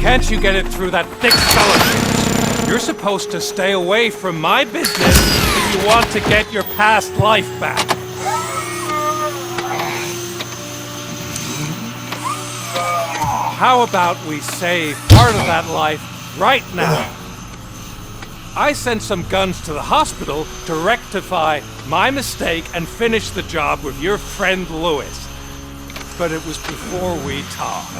can't you get it through that thick fellowship? You're supposed to stay away from my business if you want to get your past life back. How about we save part of that life right now? I sent some guns to the hospital to rectify my mistake and finish the job with your friend Lewis. But it was before we talked.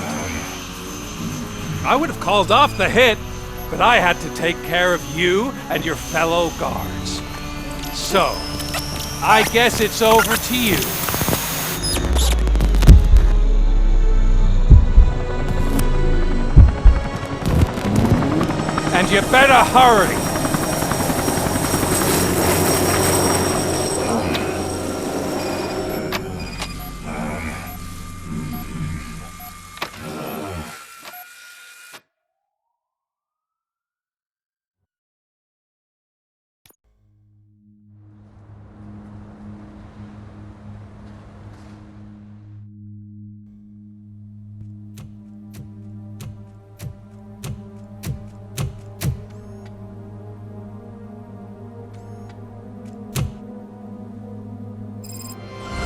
I would have called off the hit, but I had to take care of you and your fellow guards. So, I guess it's over to you. And you better hurry!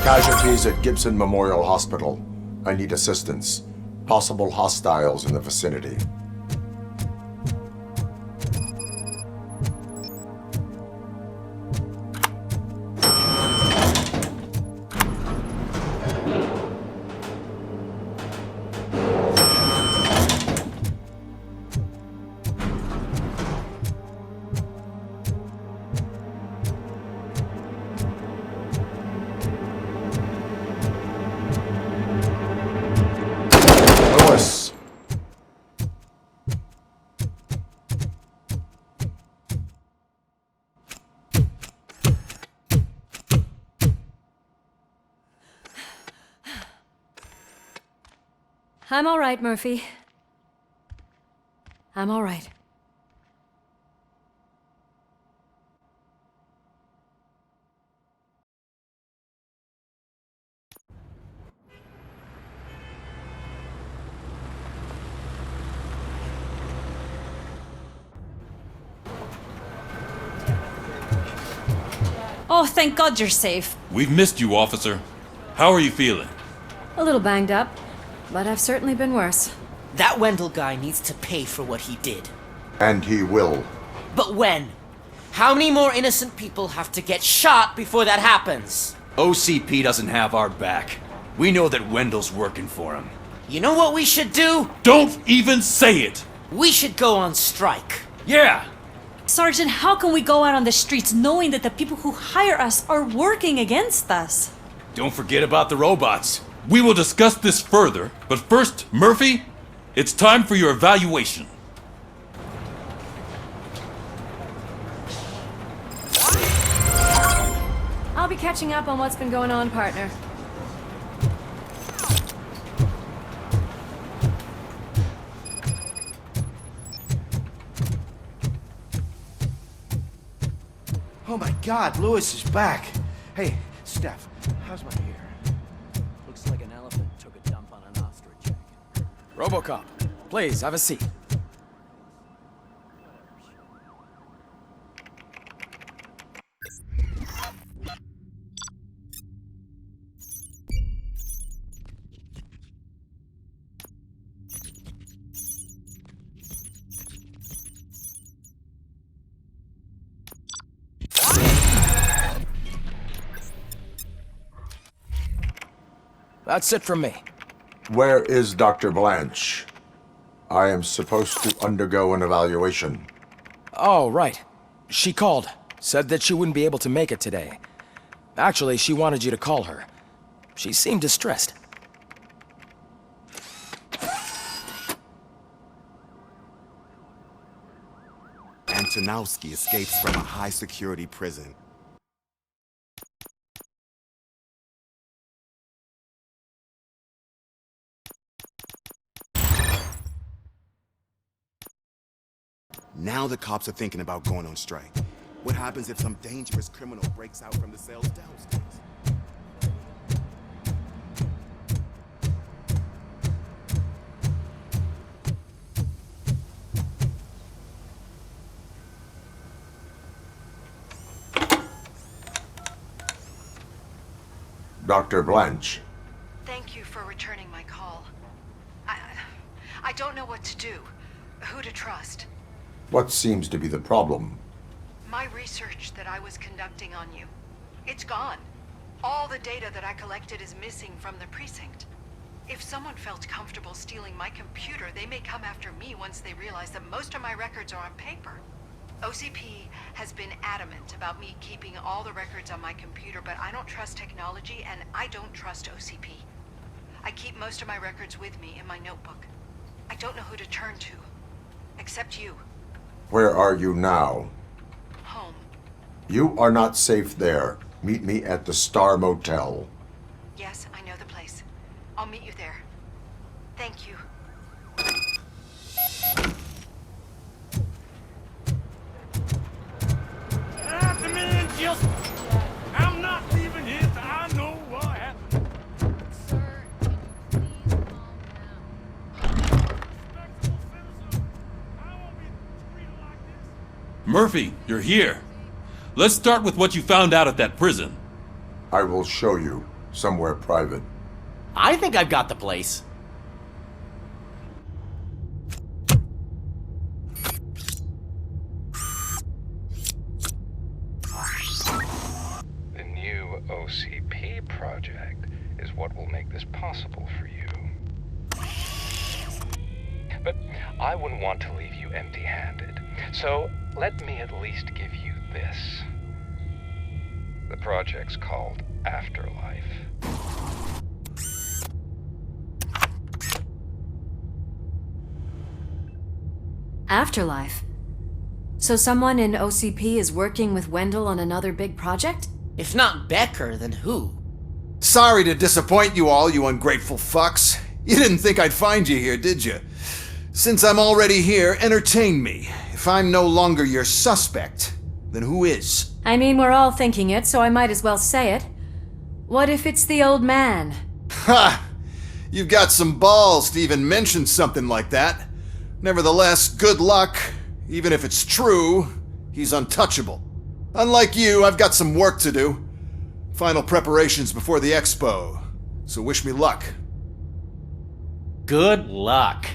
Casualties at Gibson Memorial Hospital. I need assistance. Possible hostiles in the vicinity. I'm all right, Murphy. I'm all right. Oh, thank God you're safe. We've missed you, officer. How are you feeling? A little banged up, but I've certainly been worse. That Wendell guy needs to pay for what he did. And he will. But when? How many more innocent people have to get shot before that happens? OCP doesn't have our back. We know that Wendell's working for him. You know what we should do? Don't even say it! We should go on strike. Yeah! Sergeant, how can we go out on the streets knowing that the people who hire us are working against us? Don't forget about the robots. We will discuss this further, but first, Murphy, it's time for your evaluation. I'll be catching up on what's been going on, partner. Oh my God, Lewis is back. Hey, Steph, how's my ear? Looks like an elephant took a dump on an ostrich. Robocop, please, have a seat. That's it from me. Where is Dr. Blanche? I am supposed to undergo an evaluation. Oh, right. She called. Said that she wouldn't be able to make it today. Actually, she wanted you to call her. She seemed distressed. Antonowski escapes from a high-security prison. Now the cops are thinking about going on strike. What happens if some dangerous criminal breaks out from the cells downstairs? Dr. Blanche. Thank you for returning my call. I don't know what to do. Who to trust. What seems to be the problem? My research that I was conducting on you. It's gone. All the data that I collected is missing from the precinct. If someone felt comfortable stealing my computer, they may come after me once they realize that most of my records are on paper. OCP has been adamant about me keeping all the records on my computer, but I don't trust technology and I don't trust OCP. I keep most of my records with me in my notebook. I don't know who to turn to, except you. Where are you now? Home. You are not safe there. Meet me at the Star Motel. Yes, I know the place. I'll meet you there. Thank you. The man just... I'm not leaving here till I know what happened. Sir, can you please calm down? Respectable citizen. I won't be treated like this. Murphy, you're here. Let's start with what you found out at that prison. I will show you somewhere private. I think I've got the place. The new OCP project is what will make this possible for you. But I wouldn't want to leave you empty-handed, so let me at least give you this. The project's called Afterlife. Afterlife. So someone in OCP is working with Wendell on another big project? If not Becker, then who? Sorry to disappoint you all, you ungrateful fucks. You didn't think I'd find you here, did you? Since I'm already here, entertain me. If I'm no longer your suspect, then who is? I mean, we're all thinking it, so I might as well say it. What if it's the old man? Ha! You've got some balls to even mention something like that. Nevertheless, good luck. Even if it's true, he's untouchable. Unlike you, I've got some work to do. Final preparations before the expo. So wish me luck. Good luck.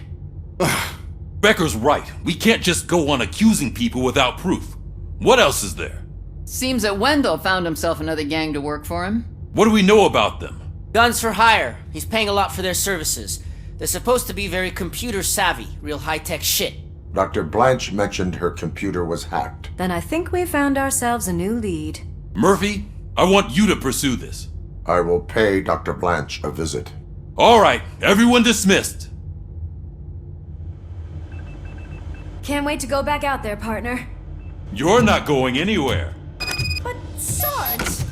Becker's right. We can't just go on accusing people without proof. What else is there? Seems that Wendell found himself another gang to work for him. What do we know about them? Guns for hire. He's paying a lot for their services. They're supposed to be very computer savvy, real high-tech shit. Dr. Blanche mentioned her computer was hacked. Then I think we found ourselves a new lead. Murphy, I want you to pursue this. I will pay Dr. Blanche a visit. All right, everyone dismissed. Can't wait to go back out there, partner. You're not going anywhere. But, Sarge!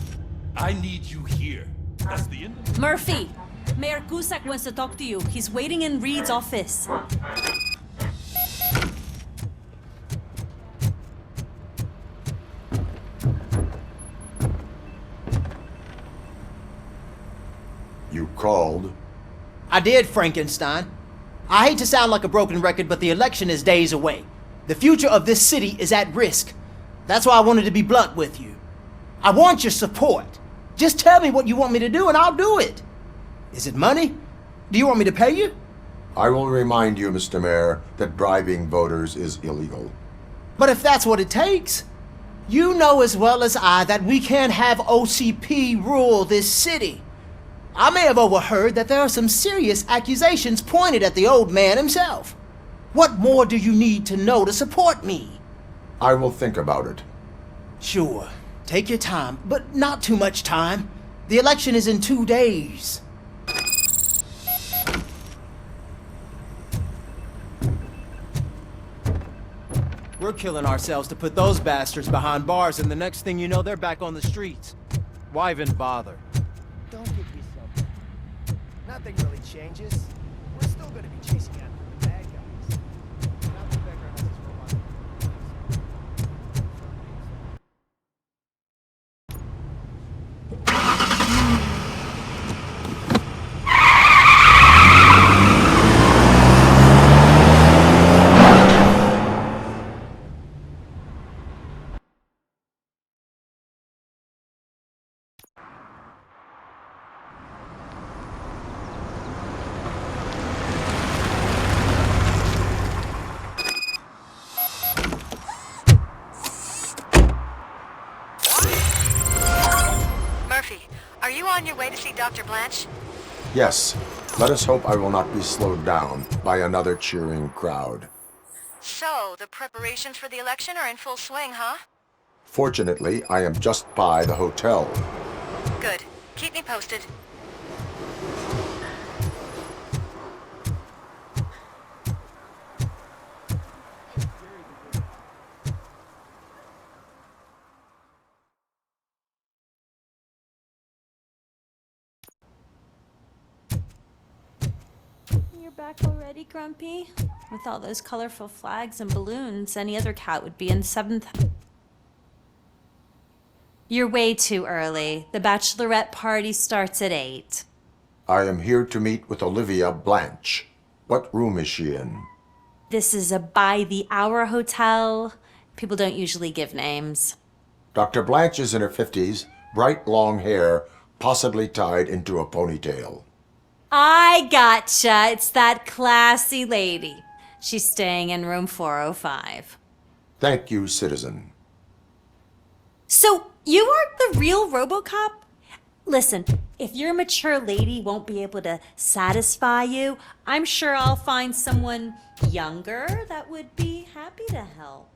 I need you here. That's the end. Murphy! Mayor Cusack wants to talk to you. He's waiting in Reed's office. You called? I did, Frankenstein. I hate to sound like a broken record, but the election is days away. The future of this city is at risk. That's why I wanted to be blunt with you. I want your support. Just tell me what you want me to do and I'll do it. Is it money? Do you want me to pay you? I will remind you, Mr. Mayor, that bribing voters is illegal. But if that's what it takes, you know as well as I that we can't have OCP rule this city. I may have overheard that there are some serious accusations pointed at the old man himself. What more do you need to know to support me? I will think about it. Sure. Take your time, but not too much time. The election is in 2 days. We're killing ourselves to put those bastards behind bars, and the next thing you know, they're back on the streets. Why even bother? Don't give me something. Nothing really changes. We're still gonna be chasing after the bad guys. Now that Becker has his robot. Dr. Blanche? Yes. Let us hope I will not be slowed down by another cheering crowd. So, the preparations for the election are in full swing, huh? Fortunately, I am just by the hotel. Good. Keep me posted. You're back already, Grumpy? With all those colorful flags and balloons, any other cat would be in 7th. You're way too early. The bachelorette party starts at 8. I am here to meet with Olivia Blanche. What room is she in? This is a by-the-hour hotel. People don't usually give names. Dr. Blanche is in her 50s, bright long hair, possibly tied into a ponytail. I gotcha. It's that classy lady. She's staying in room 405. Thank you, citizen. So, you aren't the real Robocop? Listen, if your mature lady won't be able to satisfy you, I'm sure I'll find someone younger that would be happy to help.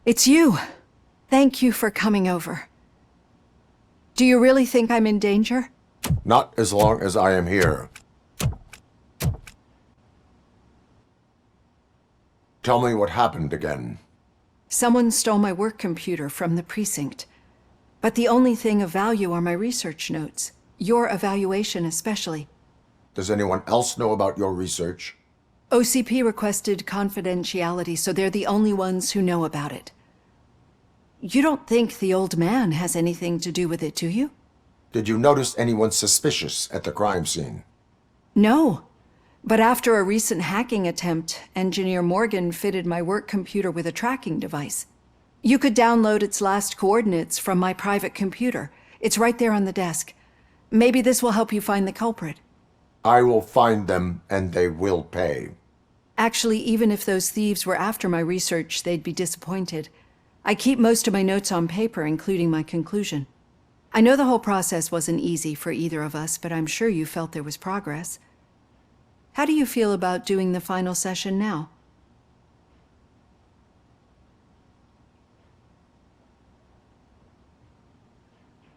It's you. Thank you for coming over. Do you really think I'm in danger? Not as long as I am here. Tell me what happened again. Someone stole my work computer from the precinct. But the only thing of value are my research notes. Your evaluation especially. Does anyone else know about your research? OCP requested confidentiality, so they're the only ones who know about it. You don't think the old man has anything to do with it, do you? Did you notice anyone suspicious at the crime scene? No. But after a recent hacking attempt, Engineer Morgan fitted my work computer with a tracking device. You could download its last coordinates from my private computer. It's right there on the desk. Maybe this will help you find the culprit. I will find them, and they will pay. Actually, even if those thieves were after my research, they'd be disappointed. I keep most of my notes on paper, including my conclusion. I know the whole process wasn't easy for either of us, but I'm sure you felt there was progress. How do you feel about doing the final session now?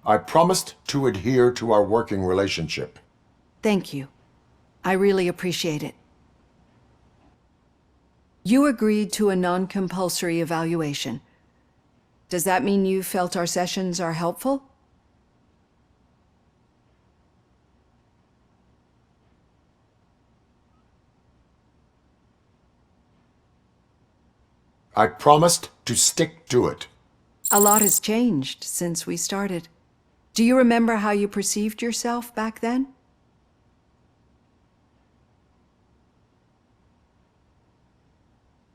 I promised to adhere to our working relationship. Thank you. I really appreciate it. You agreed to a non-compulsory evaluation. Does that mean you felt our sessions are helpful? I promised to stick to it. A lot has changed since we started. Do you remember how you perceived yourself back then?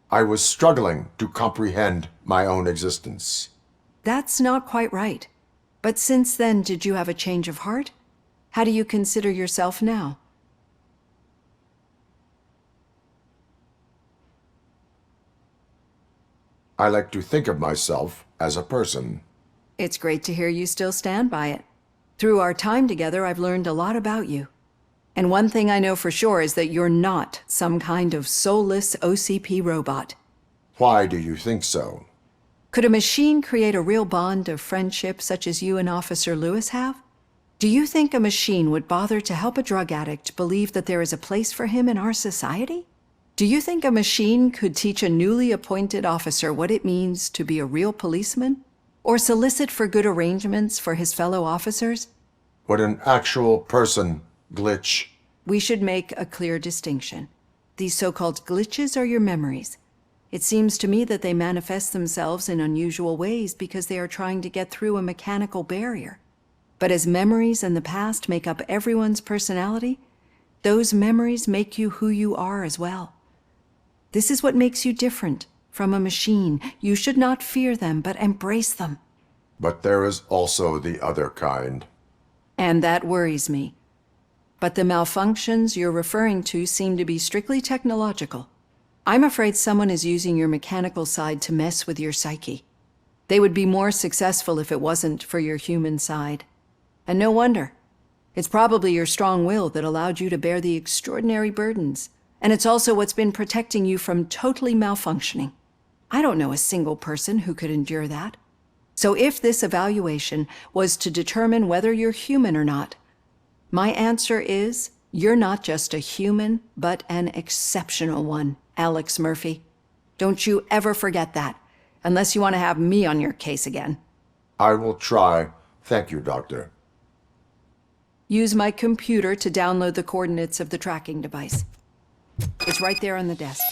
I was struggling to comprehend my own existence. That's not quite right. But since then, did you have a change of heart? How do you consider yourself now? I like to think of myself as a person. It's great to hear you still stand by it. Through our time together, I've learned a lot about you. And one thing I know for sure is that you're not some kind of soulless OCP robot. Why do you think so? Could a machine create a real bond of friendship such as you and Officer Lewis have? Do you think a machine would bother to help a drug addict believe that there is a place for him in our society? Do you think a machine could teach a newly appointed officer what it means to be a real policeman? Or solicit for good arrangements for his fellow officers? Would an actual person glitch? We should make a clear distinction. These so-called glitches are your memories. It seems to me that they manifest themselves in unusual ways because they are trying to get through a mechanical barrier. But as memories in the past make up everyone's personality, those memories make you who you are as well. This is what makes you different from a machine. You should not fear them, but embrace them. But there is also the other kind. And that worries me. But the malfunctions you're referring to seem to be strictly technological. I'm afraid someone is using your mechanical side to mess with your psyche. They would be more successful if it wasn't for your human side. And no wonder. It's probably your strong will that allowed you to bear the extraordinary burdens. And it's also what's been protecting you from totally malfunctioning. I don't know a single person who could endure that. So if this evaluation was to determine whether you're human or not, my answer is, you're not just a human, but an exceptional one, Alex Murphy. Don't you ever forget that, unless you want to have me on your case again. I will try. Thank you, Doctor. Use my computer to download the coordinates of the tracking device. It's right there on the desk.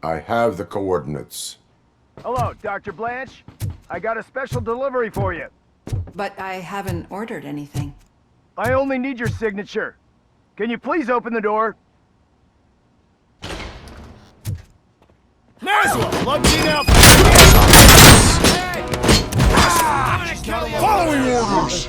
I have the coordinates. Hello, Dr. Blanche. I got a special delivery for you. But I haven't ordered anything. I only need your signature. Can you please open the door? Nice one! Plug me now! Following orders!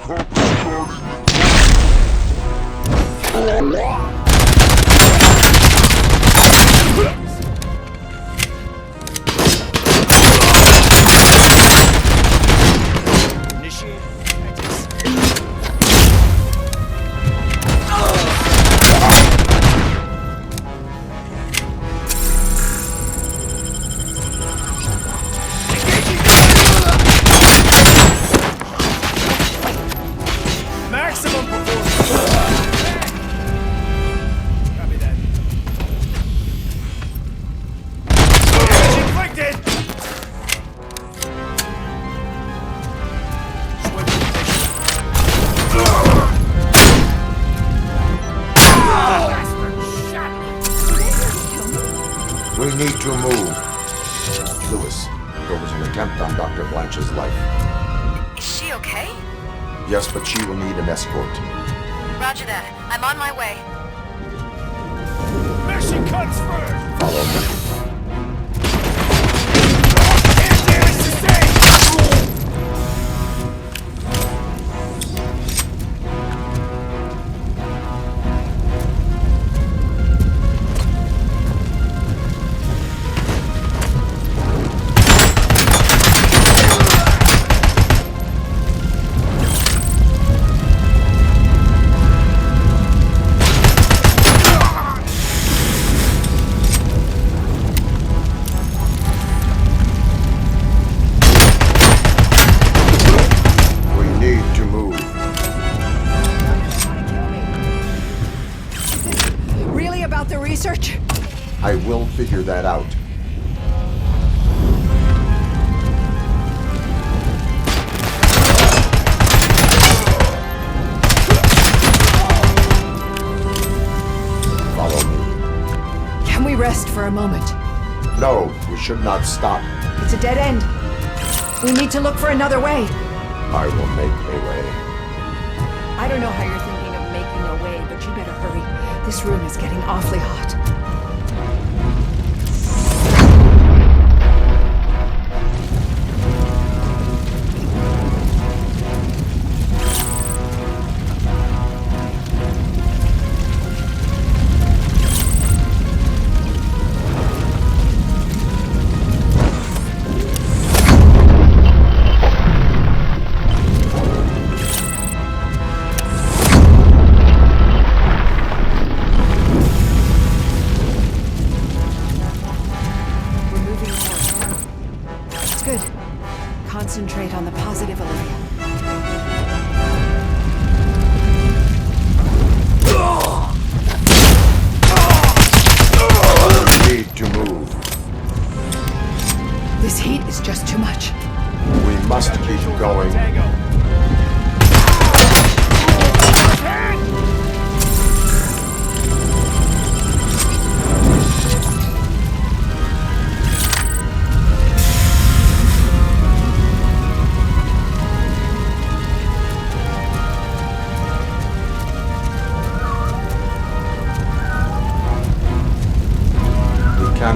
Maximum performance! Copy that. Damage inflicted! We need to move. Lewis, there was an attempt on Dr. Blanche's life. Is she okay? Yes, but she will need an escort. Roger that. I'm on my way. Mission comes first! Follow me. Damage sustained! We need to move. Really about the research? I will figure that out. Follow me. Can we rest for a moment? No, we should not stop. It's a dead end. We need to look for another way. I will make a way. I don't know how you're thinking of making a way, but you better hurry. This room is getting awfully hot.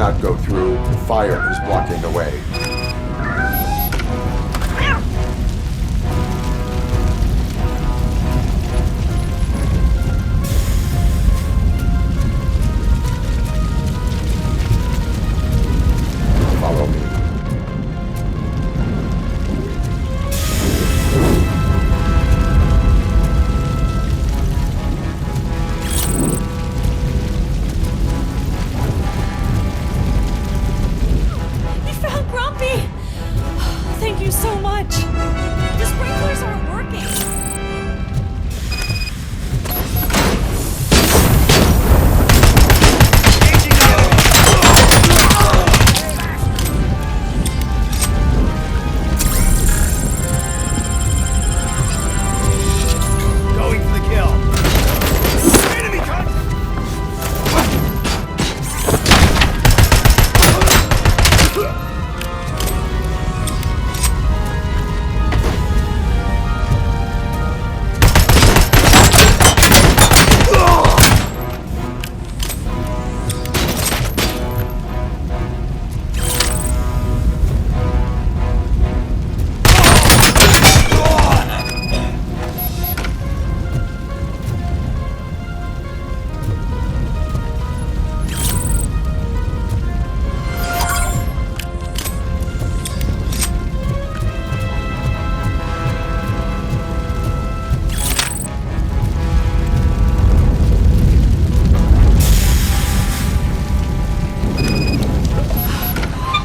cannot go through. The fire is blocking the way. Follow me. You found Grumpy! Thank you so much. The sprinklers aren't working. Going for the kill. Enemy contact!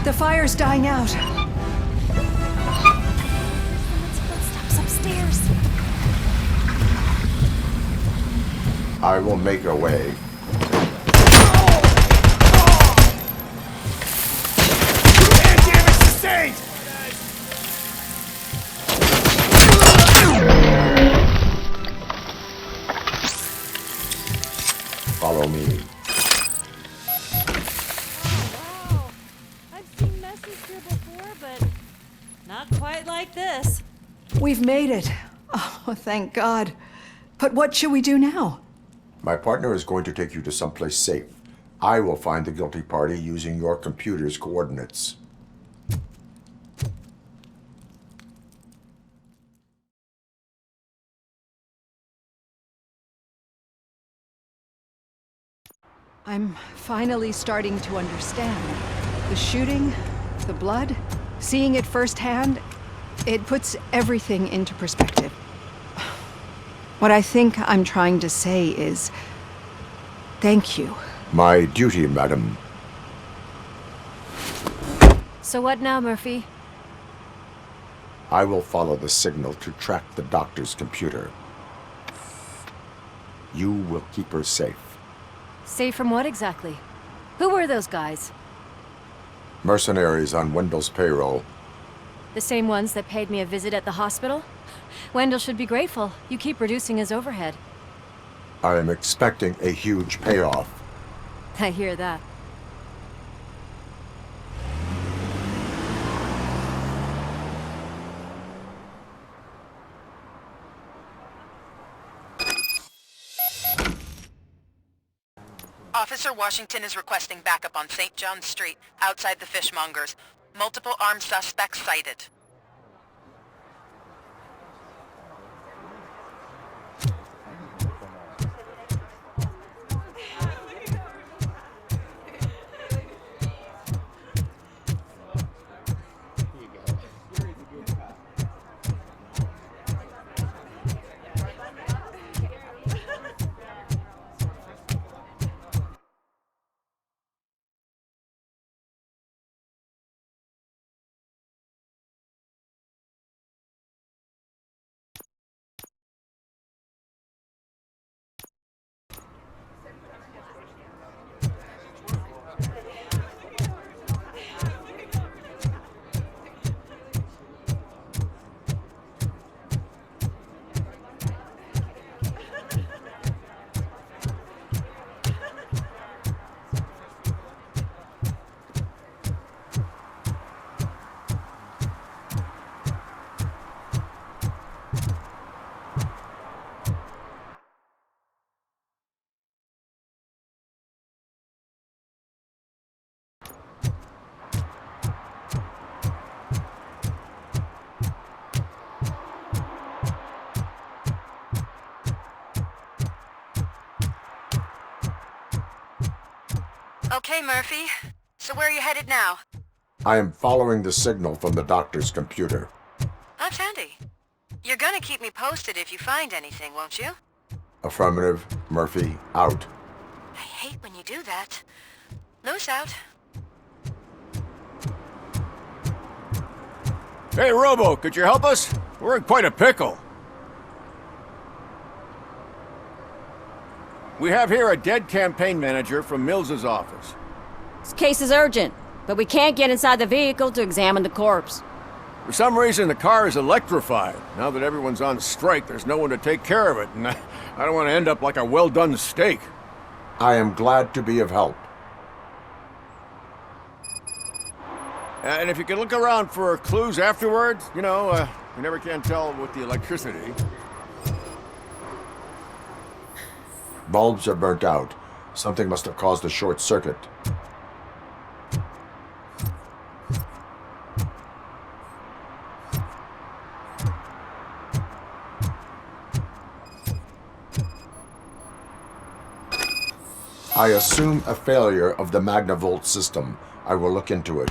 The fire's dying out. Footsteps upstairs. I will make a way. And damage sustained! Follow me. Wow. I've seen messes here before, but not quite like this. We've made it. Oh, thank God. But what should we do now? My partner is going to take you to someplace safe. I will find the guilty party using your computer's coordinates. I'm finally starting to understand. The shooting, the blood, seeing it firsthand, it puts everything into perspective. What I think I'm trying to say is, thank you. My duty, madam. So what now, Murphy? I will follow the signal to track the doctor's computer. You will keep her safe. Safe from what exactly? Who were those guys? Mercenaries on Wendell's payroll. The same ones that paid me a visit at the hospital? Wendell should be grateful. You keep reducing his overhead. I am expecting a huge payoff. I hear that. Officer Washington is requesting backup on St. John's Street, outside the fishmongers. Multiple armed suspects sighted. Okay, Murphy. So where are you headed now? I am following the signal from the doctor's computer. That's handy. You're gonna keep me posted if you find anything, won't you? Affirmative. Murphy, out. I hate when you do that. Loose out. Hey, Robo, could you help us? We're in quite a pickle. We have here a dead campaign manager from Mills's office. This case is urgent, but we can't get inside the vehicle to examine the corpse. For some reason, the car is electrified. Now that everyone's on strike, there's no one to take care of it, and I don't want to end up like a well-done steak. I am glad to be of help. And if you can look around for clues afterwards, you never can tell with the electricity. Bulbs are burnt out. Something must have caused a short circuit. I assume a failure of the Magnavolt system. I will look into it.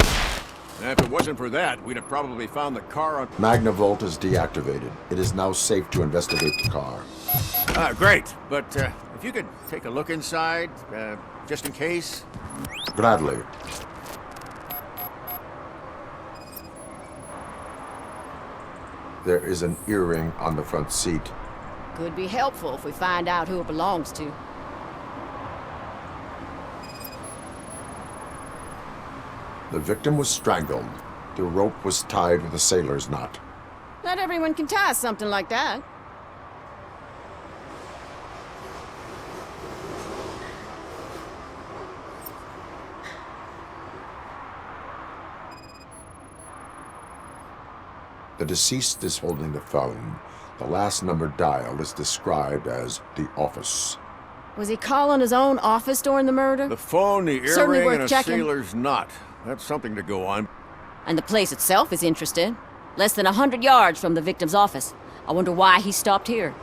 And if it wasn't for that, we'd have probably found the car on... Magnavolt is deactivated. It is now safe to investigate the car. Great. But if you could take a look inside, just in case. Gladly. There is an earring on the front seat. Could be helpful if we find out who it belongs to. The victim was strangled. The rope was tied with a sailor's knot. Not everyone can tie something like that. The deceased is holding the phone. The last number dialed is described as the office. Was he calling his own office during the murder? The phone, the Certainly earring, worth and a checking. sailor's knot. That's something to go on. And the place itself is interesting. Less than 100 yards from the victim's office. I wonder why he stopped here.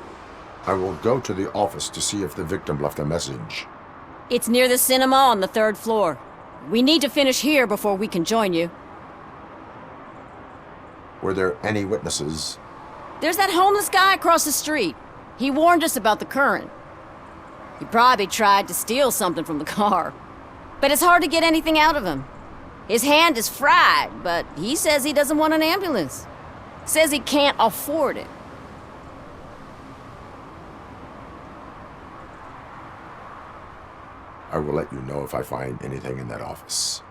I will go to the office to see if the victim left a message. It's near the cinema on the 3rd floor. We need to finish here before we can join you. Were there any witnesses? There's that homeless guy across the street. He warned us about the current. He probably tried to steal something from the car. But it's hard to get anything out of him. His hand is fried, but he says he doesn't want an ambulance. Says he can't afford it. I will let you know if I find anything in that office.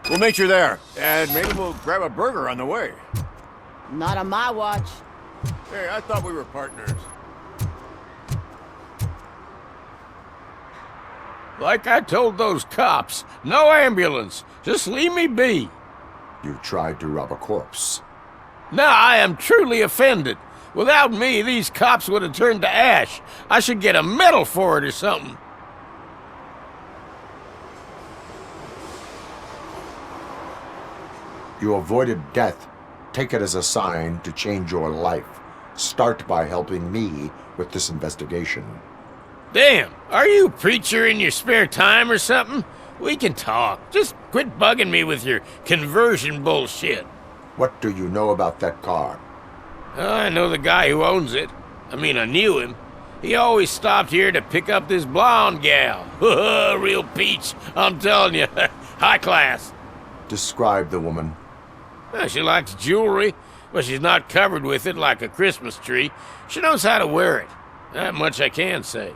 We'll meet you there, and maybe we'll grab a burger on the way. Not on my watch. Hey, I thought we were partners. Like I told those cops, no ambulance. Just leave me be. You tried to rob a corpse. Now I am truly offended. Without me, these cops would have turned to ash. I should get a medal for it or something. You avoided death. Take it as a sign to change your life. Start by helping me with this investigation. Damn, are you a preacher in your spare time or something? We can talk. Just quit bugging me with your conversion bullshit. What do you know about that car? I know the guy who owns it. I mean, I knew him. He always stopped here to pick up this blonde gal. Real peach, I'm telling you. High class. Describe the woman. She likes jewelry, but she's not covered with it like a Christmas tree. She knows how to wear it. That much I can say.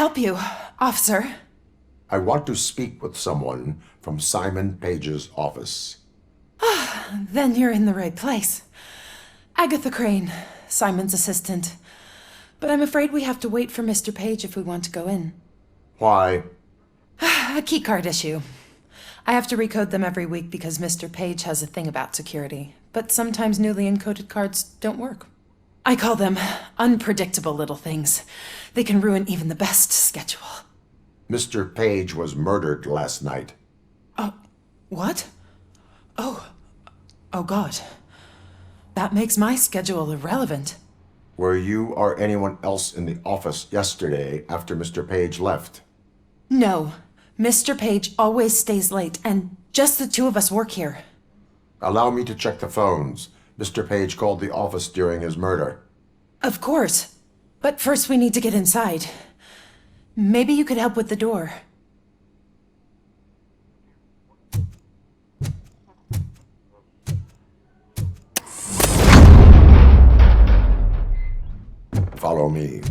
help you, officer? I want to speak with someone from Simon Page's office. Then you're in the right place. Agatha Crane, Simon's assistant. But I'm afraid we have to wait for Mr. Page if we want to go in. Why? A keycard issue. I have to recode them every week because Mr. Page has a thing about security. But sometimes newly encoded cards don't work. I call them unpredictable little things. They can ruin even the best schedule. Mr. Page was murdered last night. What? Oh God. That makes my schedule irrelevant. Were you or anyone else in the office yesterday after Mr. Page left? No. Mr. Page always stays late, and just the two of us work here. Allow me to check the phones. Mr. Page called the office during his murder. Of course. But first we need to get inside. Maybe you could help with the door. Follow me.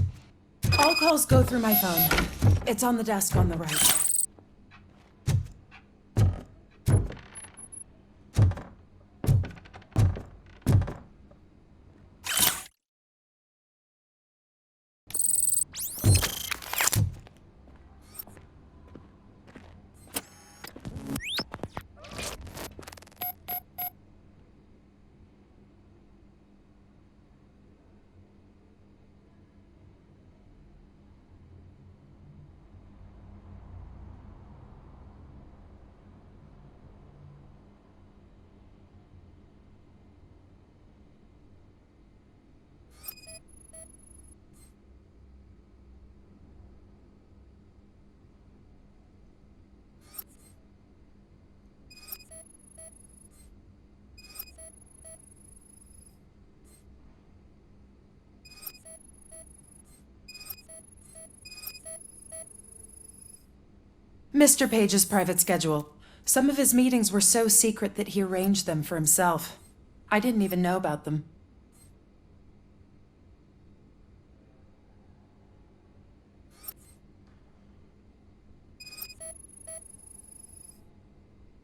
All calls go through my phone. It's on the desk on the right. Mr. Page's private schedule. Some of his meetings were so secret that he arranged them for himself. I didn't even know about them.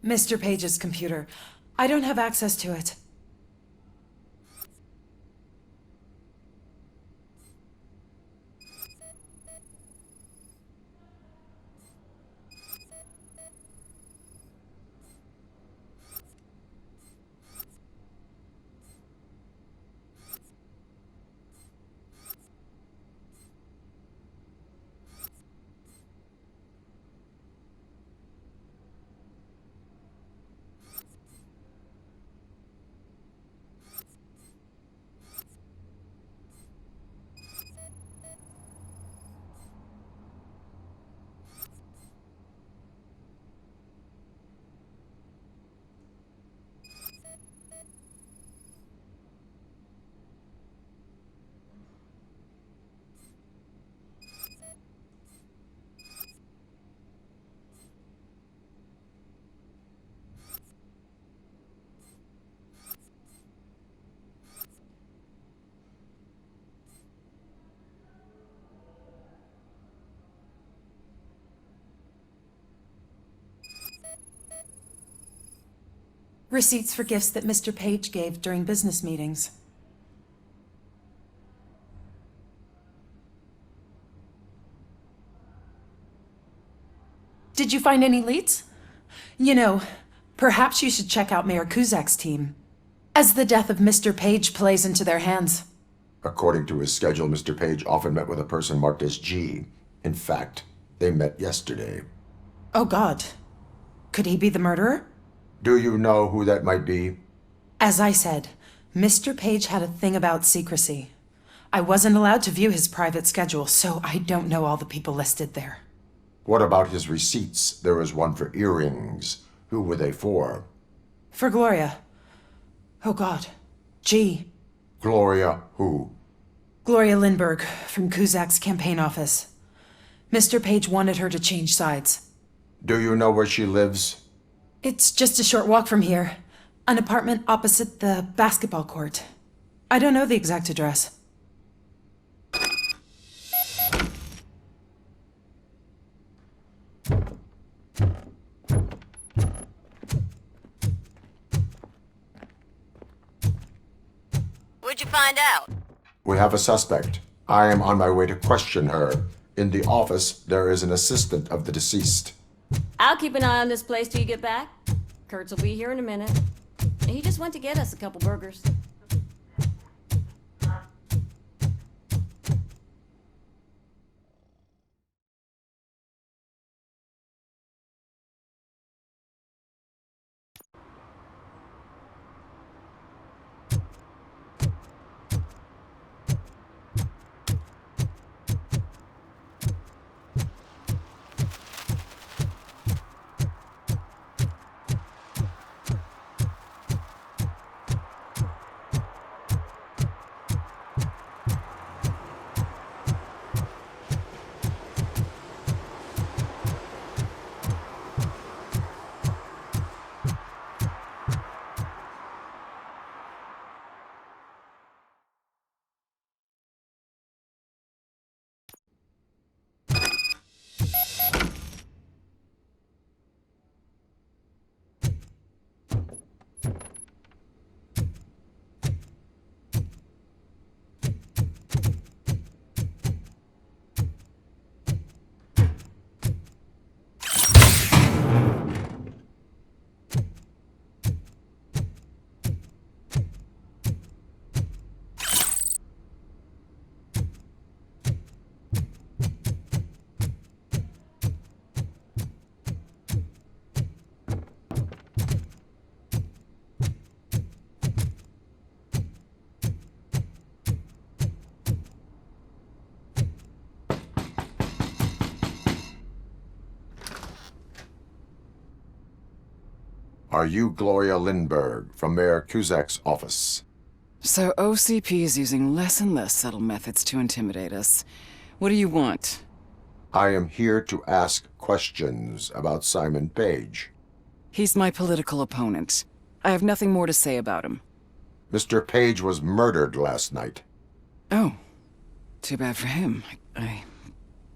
Mr. Page's computer. I don't have access to it. Receipts for gifts that Mr. Page gave during business meetings. Did you find any leads? You know, perhaps you should check out Mayor Kuzak's team, as the death of Mr. Page plays into their hands. According to his schedule, Mr. Page often met with a person marked as G. In fact, they met yesterday. Oh God. Could he be the murderer? Do you know who that might be? As I said, Mr. Page had a thing about secrecy. I wasn't allowed to view his private schedule, so I don't know all the people listed there. What about his receipts? There was one for earrings. Who were they for? For Gloria. Oh God. G. Gloria who? Gloria Lindbergh, from Kuzak's campaign office. Mr. Page wanted her to change sides. Do you know where she lives? It's just a short walk from here. An apartment opposite the basketball court. I don't know the exact address. you find out? We have a suspect. I am on my way to question her. In the office, there is an assistant of the deceased. I'll keep an eye on this place till you get back. Kurtz will be here in a minute. He just went to get us a couple burgers. Are you Gloria Lindbergh from Mayor Cusack's office? So OCP is using less and less subtle methods to intimidate us. What do you want? I am here to ask questions about Simon Page. He's my political opponent. I have nothing more to say about him. Mr. Page was murdered last night. Oh, too bad for him. I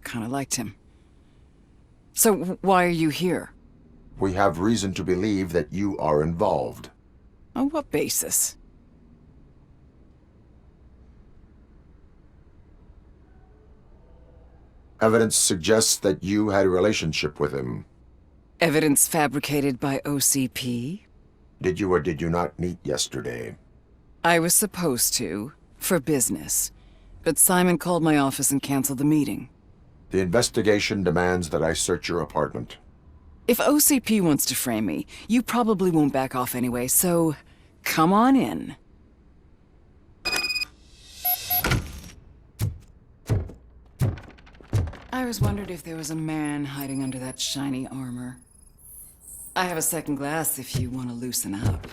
kind of liked him. So why are you here? We have reason to believe that you are involved. On what basis? Evidence suggests that you had a relationship with him. Evidence fabricated by OCP? Did you or did you not meet yesterday? I was supposed to, for business. But Simon called my office and canceled the meeting. The investigation demands that I search your apartment. If OCP wants to frame me, you probably won't back off anyway, so come on in. I always wondered if there was a man hiding under that shiny armor. I have a second glass if you want to loosen up.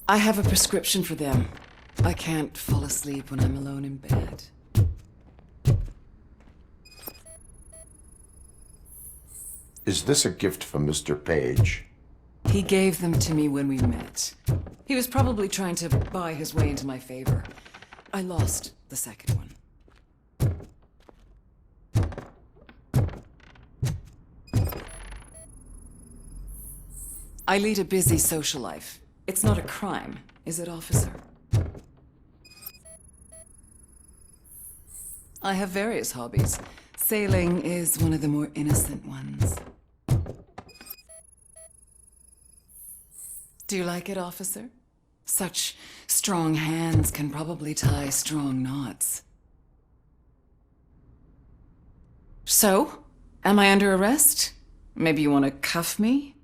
I have a prescription for them. I can't fall asleep when I'm alone in bed. Is this a gift from Mr. Page? He gave them to me when we met. He was probably trying to buy his way into my favor. I lost the second one. I lead a busy social life. It's not a crime, is it, officer? I have various hobbies. Sailing is one of the more innocent ones. Do you like it, officer? Such strong hands can probably tie strong knots. So, am I under arrest? Maybe you want to cuff me?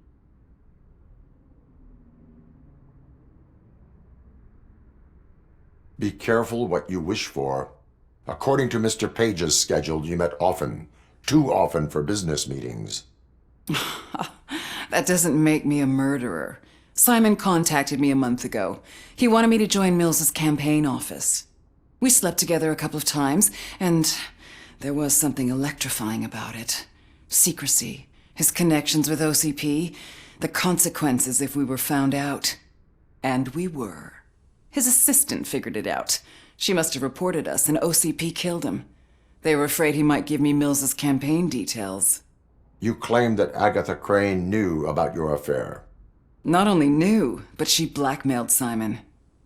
Be careful what you wish for. According to Mr. Page's schedule, you met often. Too often for business meetings. That doesn't make me a murderer. Simon contacted me a month ago. He wanted me to join Mills's campaign office. We slept together a couple of times, and there was something electrifying about it. Secrecy, his connections with OCP, the consequences if we were found out. And we were. His assistant figured it out. She must have reported us, and OCP killed him. They were afraid he might give me Mills's campaign details. You claim that Agatha Crane knew about your affair. Not only knew, but she blackmailed Simon.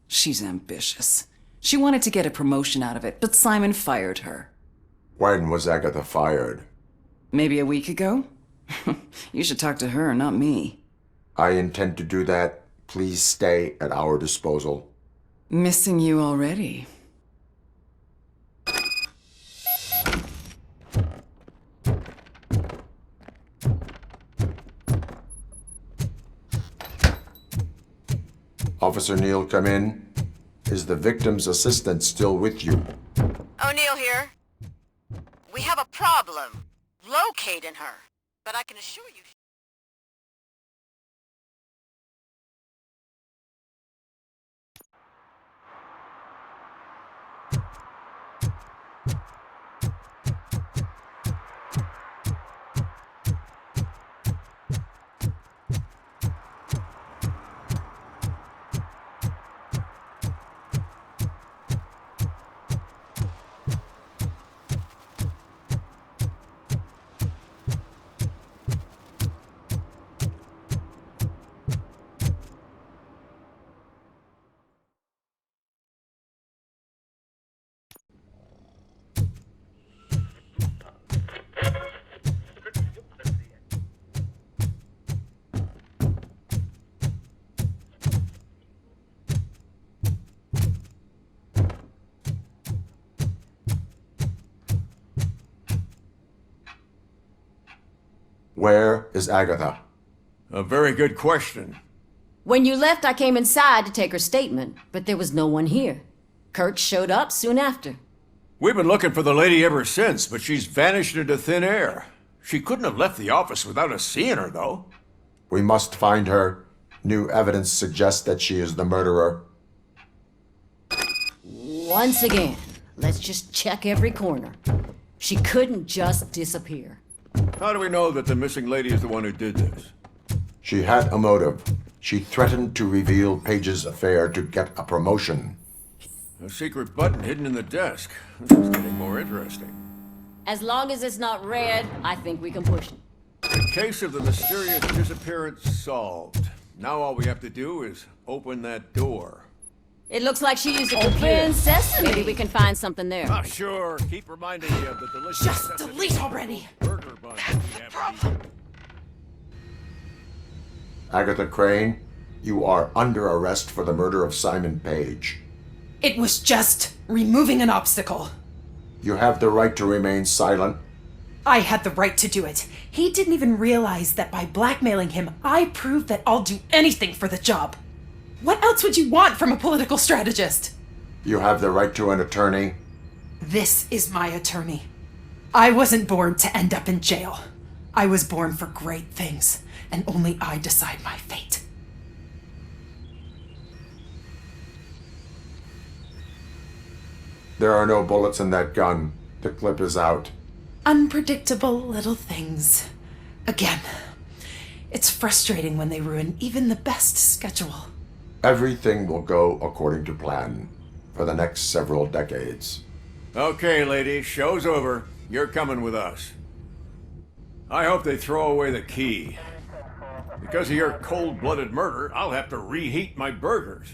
She's ambitious. She wanted to get a promotion out of it, but Simon fired her. When was Agatha fired? Maybe a week ago? You should talk to her, not me. I intend to do that. Please stay at our disposal. Missing you already. Officer Neal, come in. Is the victim's assistant still with you? O'Neill here. We have a problem locating her, but I can assure you... Where is Agatha? A very good question. When you left, I came inside to take her statement, but there was no one here. Kurt showed up soon after. We've been looking for the lady ever since, but she's vanished into thin air. She couldn't have left the office without us seeing her, though. We must find her. New evidence suggests that she is the murderer. Once again, let's just check every corner. She couldn't just disappear. How do we know that the missing lady is the one who did this? She had a motive. She threatened to reveal Paige's affair to get a promotion. A secret button hidden in the desk. This is getting more interesting. As long as it's not red, I think we can push it. The case of the mysterious disappearance solved. Now all we have to do is open that door. It looks like she used a open sesame. Maybe we can find something there. Ah, sure. Keep reminding you of the delicious... Just delete already! Burger buns we have to eat. Agatha Crane, you are under arrest for the murder of Simon Page. It was just removing an obstacle. You have the right to remain silent. I had the right to do it. He didn't even realize that by blackmailing him, I proved that I'll do anything for the job. What else would you want from a political strategist? You have the right to an attorney. This is my attorney. I wasn't born to end up in jail. I was born for great things, and only I decide my fate. There are no bullets in that gun. The clip is out. Unpredictable little things. Again, it's frustrating when they ruin even the best schedule. Everything will go according to plan for the next several decades. Okay, lady, show's over. You're coming with us. I hope they throw away the key. Because of your cold-blooded murder, I'll have to reheat my burgers.